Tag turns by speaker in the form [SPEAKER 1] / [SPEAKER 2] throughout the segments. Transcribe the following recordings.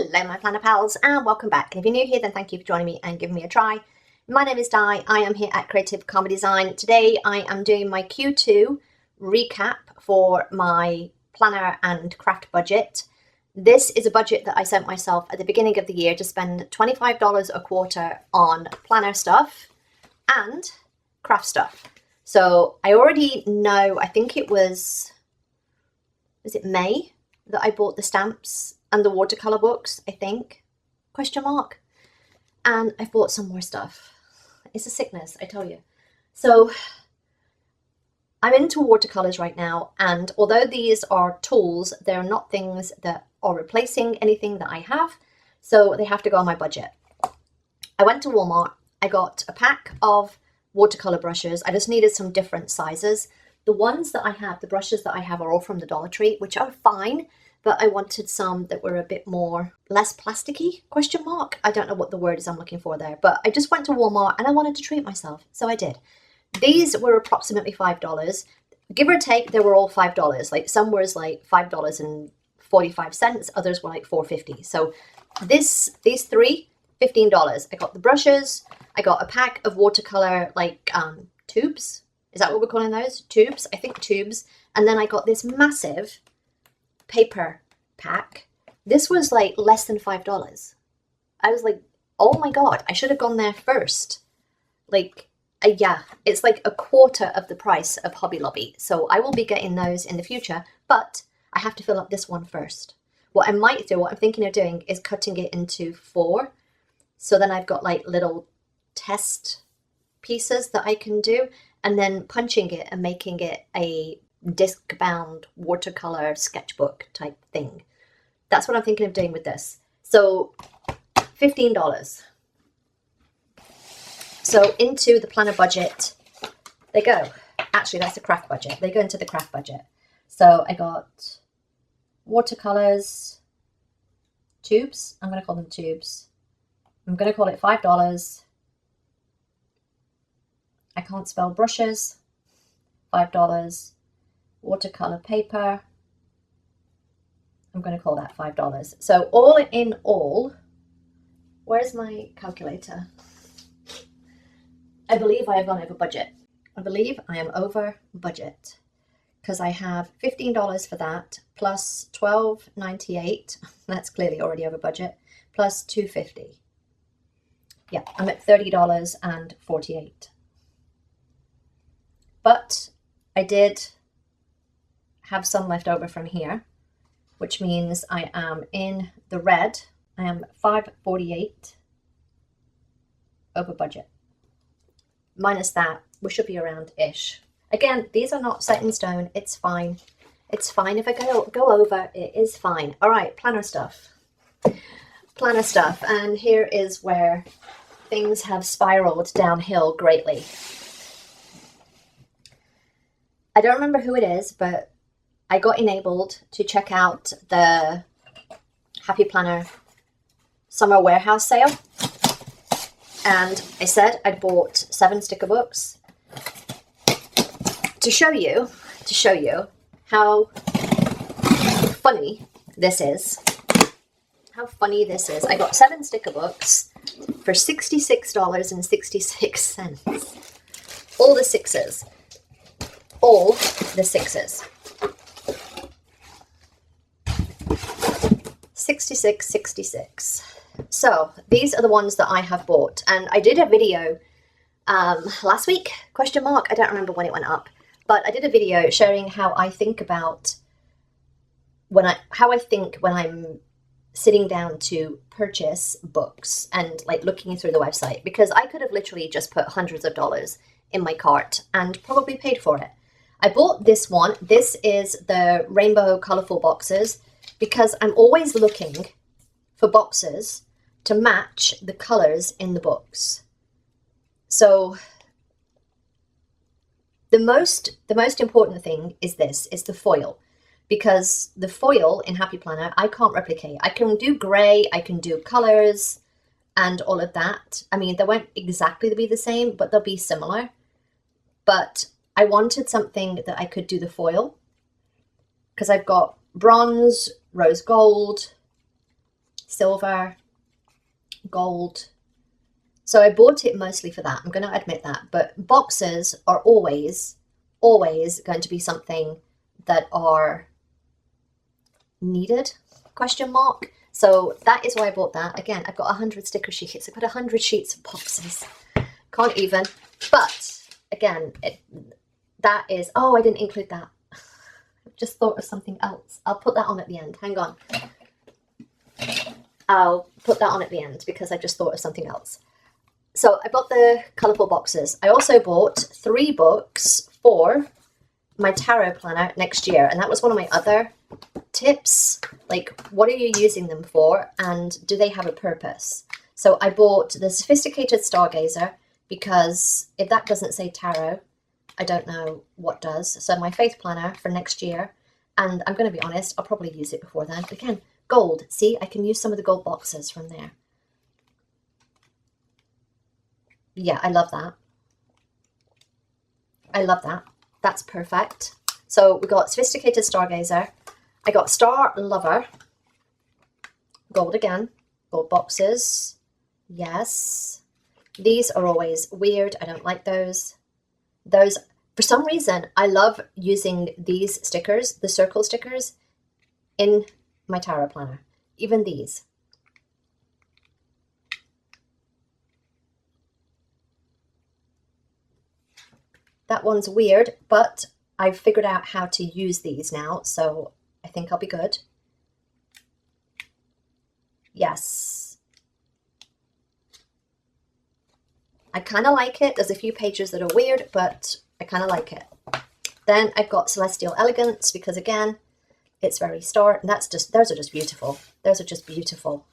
[SPEAKER 1] Hello my planner pals and welcome back. If you're new here, then thank you for joining me and giving me a try. My name is Di, I am here at Creative Comedy Design. Today I am doing my Q2 recap for my planner and craft budget. This is a budget that I sent myself at the beginning of the year to spend $25 a quarter on planner stuff and craft stuff. So I already know, I think it was it May that I bought the stamps and the watercolor books, I think, question mark. And I've bought some more stuff. It's a sickness, I tell you. So I'm into watercolors right now, and although these are tools, they're not things that are replacing anything that I have, so they have to go on my budget. I went to Walmart, I got a pack of watercolor brushes. I just needed some different sizes. The ones that I have, the brushes that I have are all from the Dollar Tree, which are fine, but I wanted some that were a bit more, less plasticky, question mark. I don't know what the word is I'm looking for there, but I just went to Walmart and I wanted to treat myself, so I did. These were approximately $5. Give or take, they were all $5. Like some was like $5.45, others were like $4.50. So these three, $15. I got the brushes, I got a pack of watercolor like tubes. Is that what we're calling those? Tubes? I think tubes. And then I got this massive paper pack. This was like less than $5. I was like, oh my god, I should have gone there first. Like, yeah, it's like a quarter of the price of Hobby Lobby. So I will be getting those in the future, but I have to fill up this one first. What I might do, what I'm thinking of doing, is cutting it into 4. So then I've got like little test pieces that I can do, and then punching it and making it a disc-bound watercolor sketchbook type thing. That's what I'm thinking of doing with this. So $15. So into the planner budget they go. Actually, that's the craft budget. They go into the craft budget. So I got watercolors, tubes. I'm going to call them tubes. I'm going to call it $5. I can't spell brushes. $5. Watercolor paper. I'm going to call that $5. So all in all, where's my calculator? I believe I have gone over budget. I believe I am over budget because I have $15 for that plus $12.98. That's clearly already over budget, plus $2.50. Yeah, I'm at $30.48. But I did have some left over from here, which means I am in the red. I am $5.48 over budget. Minus that, we should be around ish. Again, these are not set in stone. It's fine. It's fine if I go over. It is fine. All right, planner stuff. Planner stuff, and here is where things have spiraled downhill greatly. I don't remember who it is, but I got enabled to check out the Happy Planner Summer Warehouse sale. And I said I'd bought 7 sticker books to show you how funny this is. How funny this is. I got 7 sticker books for $66.66. All the sixes. All the sixes. 66.66. So these are the ones that I have bought, and I did a video last week, question mark. I don't remember when it went up, but I did a video showing how I think about when I'm sitting down to purchase books and like looking through the website, because I could have literally just put hundreds of dollars in my cart and probably paid for it. I bought this one. This is the rainbow colorful boxes because I'm always looking for boxes to match the colors in the books. So the most important thing is the foil, because the foil in Happy Planner I can't replicate. I can do gray, I can do colors and all of that. I mean, they won't exactly be the same, but they'll be similar. But I wanted something that I could do the foil, because I've got bronze, rose gold, silver, gold. So I bought it mostly for that. I'm going to admit that. But boxes are always going to be something that are needed, question mark. So that is why I bought that. Again, I've got 100 sticker sheets. I've got 100 sheets of boxes. Can't even. But again, that is, oh, I didn't include that. I've just thought of something else. I'll put that on at the end. Hang on. I'll put that on at the end because I just thought of something else. So I bought the colourful boxes. I also bought 3 books for my tarot planner next year. And that was one of my other tips. Like, what are you using them for? And do they have a purpose? So I bought the Sophisticated Stargazer because if that doesn't say tarot, I don't know what does. So my faith planner for next year. And I'm going to be honest, I'll probably use it before then. Again, gold. See, I can use some of the gold boxes from there. Yeah, I love that. I love that. That's perfect. So we got Sophisticated Stargazer. I got Star Lover. Gold again. Gold boxes. Yes. These are always weird. I don't like those. Those, for some reason, I love using these stickers, the circle stickers, in my tarot planner. Even these. That one's weird, but I've figured out how to use these now, so I think I'll be good. Yes. I kind of like it. There's a few pages that are weird, but I kind of like it. Then I've got Celestial Elegance because, again, it's very star, and that's just, those are just beautiful. Those are just beautiful.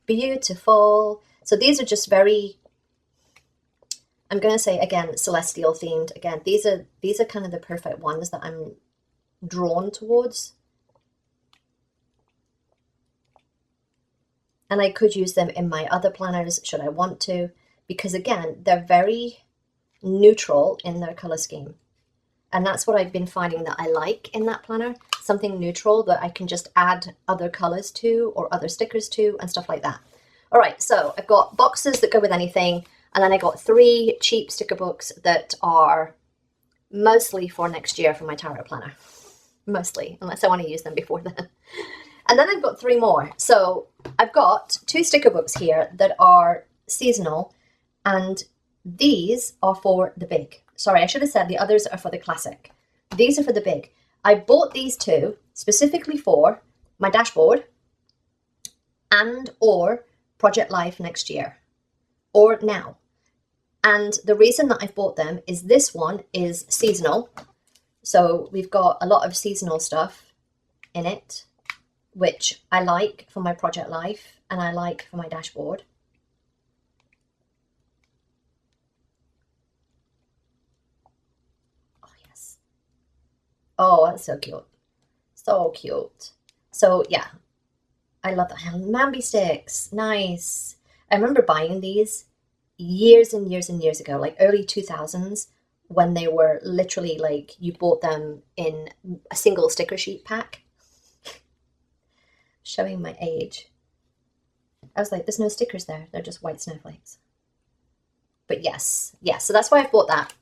[SPEAKER 1] Beautiful. So these are just very, I'm going to say, again, celestial themed. Again, these are kind of the perfect ones that I'm drawn towards. And I could use them in my other planners should I want to, because again, they're very neutral in their color scheme. And that's what I've been finding that I like in that planner. Something neutral that I can just add other colors to or other stickers to and stuff like that. All right, so I've got boxes that go with anything. And then I got 3 cheap sticker books that are mostly for next year for my tarot planner. Mostly, unless I want to use them before then. And then I've got 3 more. So I've got 2 sticker books here that are seasonal. And these are for the big. Sorry, I should have said the others are for the classic. These are for the big. I bought these 2 specifically for my dashboard and or Project Life next year. Or now. And the reason that I've bought them is this one is seasonal. So we've got a lot of seasonal stuff in it, which I like for my Project Life and I like for my dashboard. Oh, yes. Oh, that's so cute. So cute. So, yeah. I love that. Mamby sticks. Nice. I remember buying these years and years and years ago, like early 2000s, when they were literally like you bought them in a single sticker sheet pack. Showing my age. I was like, there's no stickers there. They're just white snowflakes. But yes, so that's why I bought that.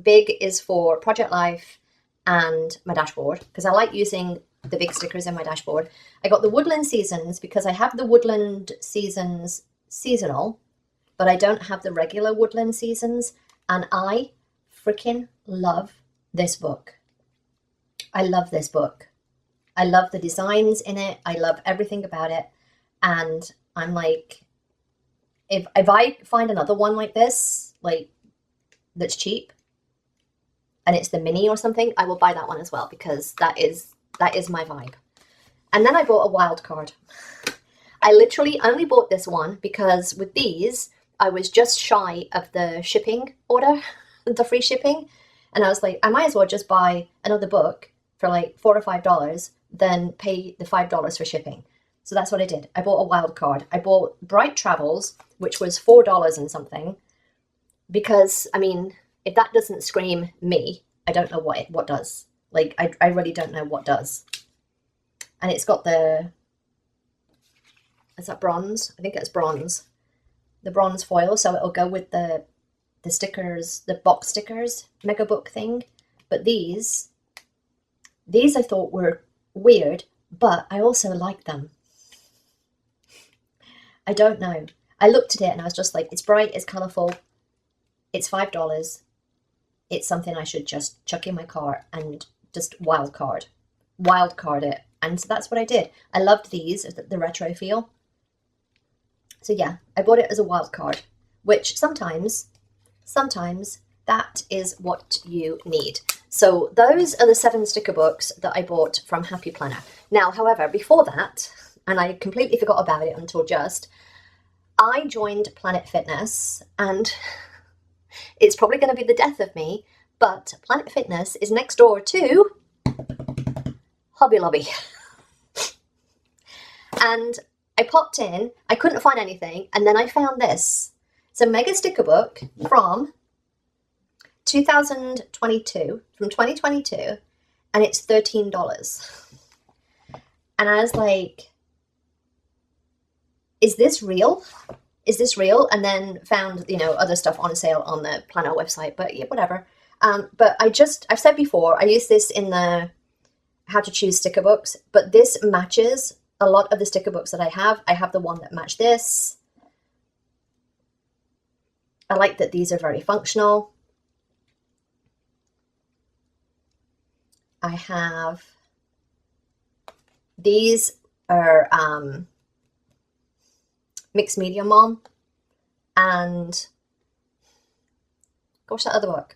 [SPEAKER 1] Big is for Project Life and my dashboard because I like using the big stickers in my dashboard. I got the Woodland Seasons because I have the Woodland Seasons seasonal, but I don't have the regular Woodland Seasons, and I freaking love this book. I love this book. I love the designs in it. I love everything about it. And I'm like, if I find another one like this, like that's cheap, and it's the mini or something, I will buy that one as well because that is my vibe. And then I bought a wild card. I literally only bought this one because with these, I was just shy of the shipping order, the free shipping. And I was like, I might as well just buy another book for like $4 or $5 than pay the $5 for shipping. So that's what I did. I bought a wild card. I bought Bright Travels, which was $4 and something. Because, I mean, if that doesn't scream me, I don't know what does. Like, I really don't know what does. And it's got the is that bronze? I think it's bronze. The bronze foil, so it'll go with the stickers, the box stickers, mega book thing. But these I thought were weird, but I also like them. I don't know. I looked at it and I was just like, it's bright, it's colourful, it's $5. It's something I should just chuck in my cart and just wildcard it. And so that's what I did. I loved these, the retro feel. So yeah, I bought it as a wild card, which sometimes that is what you need. So those are the 7 sticker books that I bought from Happy Planner. Now, however, before that, and I completely forgot about it until just, I joined Planet Fitness, and it's probably going to be the death of me, but Planet Fitness is next door to Hobby Lobby. And I popped in, I couldn't find anything, and then I found this. It's a mega sticker book from 2022, and it's $13. And I was like, is this real? Is this real? And then found, you know, other stuff on sale on the Planner website, but yeah, whatever. But I've said before, I use this in the how to choose sticker books, but this matches a lot of the sticker books that I have. I have the one that matched this. I like that these are very functional. I have, these are Mixed Media Mom, and gosh, that other book.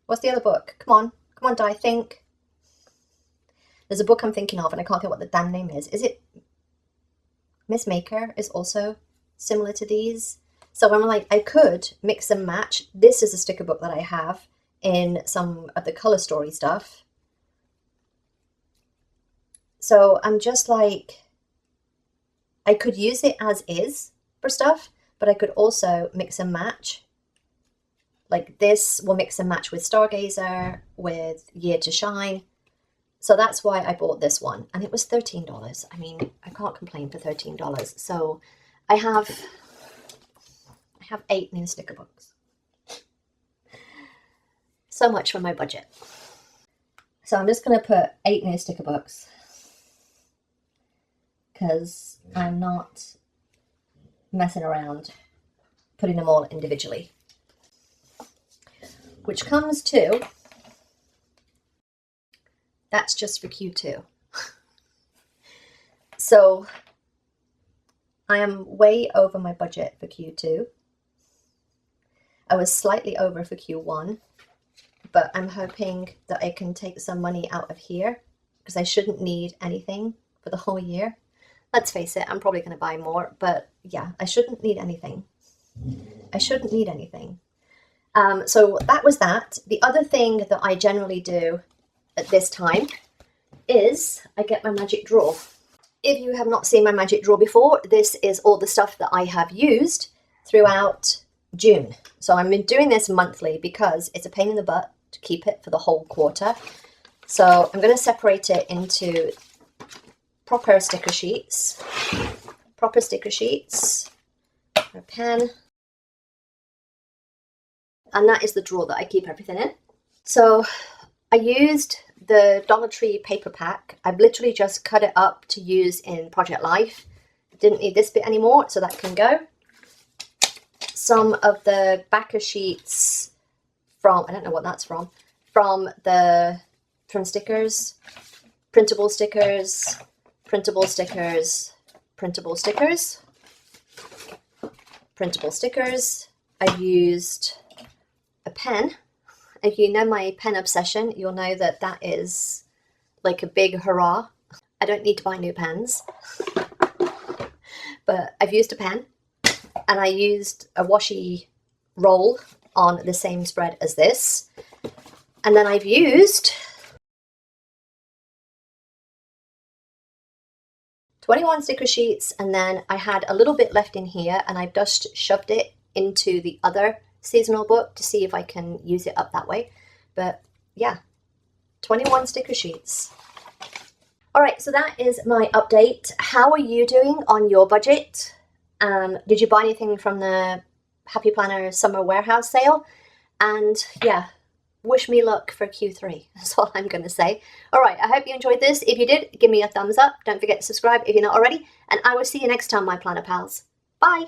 [SPEAKER 1] What's the other book? Come on, Di, think. There's a book I'm thinking of and I can't think what the damn name is. Is it Miss Maker is also similar to these. So I'm like, I could mix and match. This is a sticker book that I have in some of the color story stuff. So I'm just like, I could use it as is for stuff, but I could also mix and match. Like this will mix and match with Stargazer, with Year to Shine. So that's why I bought this one, and it was $13. I mean, I can't complain for $13. So I have 8 new sticker books. So much for my budget. So I'm just going to put 8 new sticker books because I'm not messing around putting them all individually. Which comes to, that's just for Q2. So I am way over my budget for Q2. I was slightly over for Q1, but I'm hoping that I can take some money out of here because I shouldn't need anything for the whole year. Let's face it, I'm probably going to buy more, but yeah, I shouldn't need anything. I shouldn't need anything. So that was that. The other thing that I generally do at this time is I get my magic drawer. If you have not seen my magic drawer before, this is all the stuff that I have used throughout June. So I'm doing this monthly because it's a pain in the butt to keep it for the whole quarter. So I'm going to separate it into proper sticker sheets, a pen, and that is the drawer that I keep everything in. So I used the Dollar Tree paper pack. I've literally just cut it up to use in Project Life. Didn't need this bit anymore, so that can go. Some of the backer sheets from, I don't know what that's from stickers, printable stickers, printable stickers, printable stickers, printable stickers. I used a pen. If you know my pen obsession, you'll know that that is like a big hurrah. I don't need to buy new pens, but I've used a pen, and I used a washi roll on the same spread as this. And then I've used 21 sticker sheets, and then I had a little bit left in here and I've just shoved it into the other seasonal book to see if I can use it up that way. But yeah, 21 sticker sheets. All right, so that is my update. How are you doing on your budget? Did you buy anything from the Happy Planner Summer Warehouse sale? And yeah, wish me luck for Q3. That's all I'm going to say. All right, I hope you enjoyed this. If you did, give me a thumbs up. Don't forget to subscribe if you're not already. And I will see you next time, my planner pals. Bye.